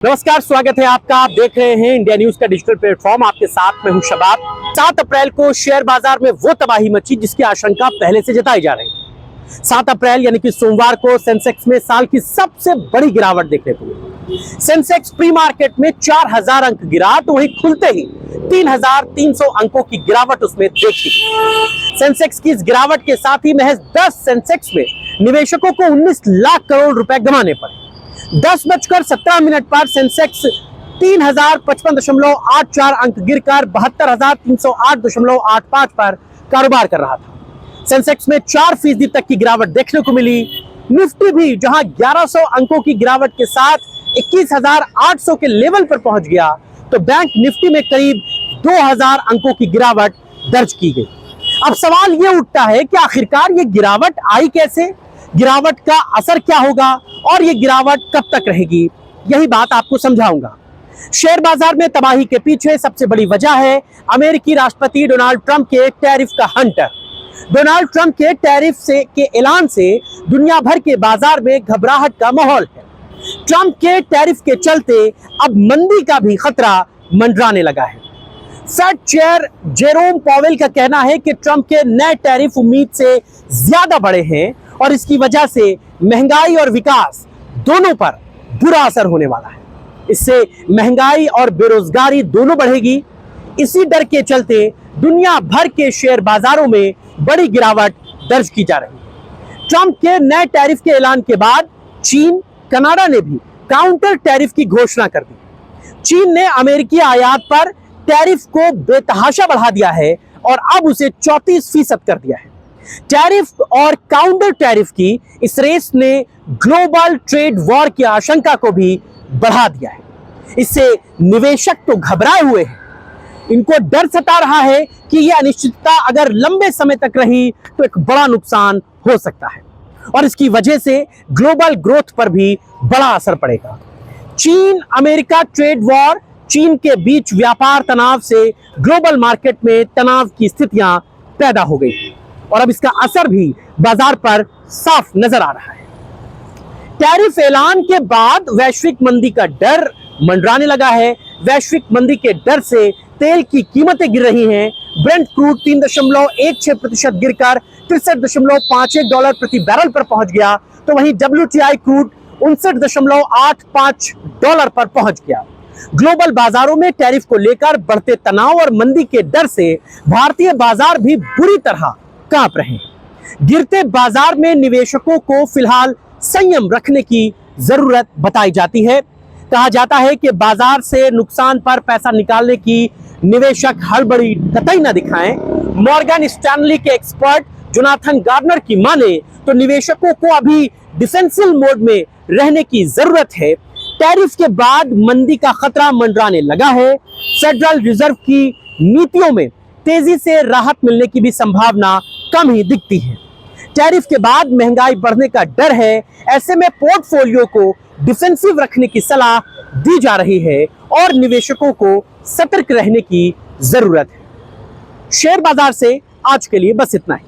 नमस्कार, स्वागत है आपका। आप देख रहे हैं इंडिया न्यूज का डिजिटल प्लेटफॉर्म। आपके साथ मैं हूं शबाब। 7 अप्रैल को शेयर बाजार में वो तबाही मची जिसकी आशंका पहले से जताई जा रही थी। 7 अप्रैल यानी कि सोमवार को सेंसेक्स में साल की सबसे बड़ी गिरावट देखने को मिली। सेंसेक्स प्री मार्केट में 4000 अंक गिरा तो वहीं खुलते ही 3300 अंकों की गिरावट उसमें देखी गई। सेंसेक्स की इस गिरावट के साथ ही महज 10 सेंसेक्स में निवेशकों को 19 लाख करोड़ रुपए गंवाने पड़े। 10:17 पर सेंसेक्स 3055.84 अंक गिरकर 72,308.85 पर कारोबार कर रहा था। सेंसेक्स में 4% तक की गिरावट देखने को मिली। निफ्टी भी जहां 1100 अंकों की गिरावट के साथ 21,800 के लेवल पर पहुंच गया, तो बैंक निफ्टी में करीब 2000 अंकों की गिरावट दर्ज की गई। अब सवाल यह उठता है कि आखिरकार ये गिरावट आई कैसे, गिरावट का असर क्या होगा और ये गिरावट कब तक रहेगी, यही बात आपको समझाऊंगा। शेयर बाजार में तबाही के पीछे सबसे बड़ी वजह है अमेरिकी राष्ट्रपति डोनाल्ड ट्रंप के टैरिफ का हंटर। डोनाल्ड ट्रंप के टैरिफ के ऐलान से दुनिया भर के बाजार में घबराहट का माहौल है। ट्रंप के टैरिफ के चलते अब मंदी का भी खतरा मंडराने लगा है। फेड चेयर जेरोम पॉवेल का कहना है कि ट्रंप के नए टैरिफ उम्मीद से ज्यादा बड़े हैं और इसकी वजह से महंगाई और विकास दोनों पर बुरा असर होने वाला है। इससे महंगाई और बेरोजगारी दोनों बढ़ेगी। इसी डर के चलते दुनिया भर के शेयर बाजारों में बड़ी गिरावट दर्ज की जा रही है। ट्रंप के नए टैरिफ के ऐलान के बाद चीन, कनाडा ने भी काउंटर टैरिफ की घोषणा कर दी। चीन ने अमेरिकी आयात पर टैरिफ को बेतहाशा बढ़ा दिया है और अब उसे 34% कर दिया है। टैरिफ और काउंटर टैरिफ की इस रेस ने ग्लोबल ट्रेड वॉर की आशंका को भी बढ़ा दिया है। इससे निवेशक तो घबराए हुए हैं। इनको डर सता रहा है कि यह अनिश्चितता अगर लंबे समय तक रही तो एक बड़ा नुकसान हो सकता है और इसकी वजह से ग्लोबल ग्रोथ पर भी बड़ा असर पड़ेगा। चीन अमेरिका ट्रेड वॉर, चीन के बीच व्यापार तनाव से ग्लोबल मार्केट में तनाव की स्थितियां पैदा हो गई और अब इसका असर भी बाजार पर साफ नजर आ रहा है। टैरिफ ऐलान के बाद वैश्विक मंदी का डर मंडराने लगा है। वैश्विक मंदी के डर से तेल की कीमतें गिर रही हैं। ब्रेंट क्रूड 3.16% गिरकर $63.51 प्रति बैरल पर पहुंच गया, तो वहीं WTI क्रूड $59.85 पर पहुंच गया। ग्लोबल बाजारों में टैरिफ को लेकर बढ़ते तनाव और मंदी के डर से भारतीय बाजार भी बुरी तरह कांप रहे हैं। गिरते बाजार में निवेशकों को फिलहाल संयम रखने की जरूरत बताई जाती है। कहा जाता है कि बाजार से नुकसान पर पैसा निकालने की निवेशक हड़बड़ी कतई न दिखाएं। मॉर्गन स्टैनली के एक्सपर्ट जोनाथन गार्डनर की माने तो निवेशकों को अभी डिफेंसिव मोड में रहने की जरूरत है। टैरिफ के बाद मंदी का खतरा मंडराने लगा है। फेडरल रिजर्व की नीतियों में तेजी से राहत मिलने की भी संभावना कम ही दिखती है। टैरिफ के बाद महंगाई बढ़ने का डर है। ऐसे में पोर्टफोलियो को डिफेंसिव रखने की सलाह दी जा रही है और निवेशकों को सतर्क रहने की जरूरत है। शेयर बाजार से आज के लिए बस इतना ही।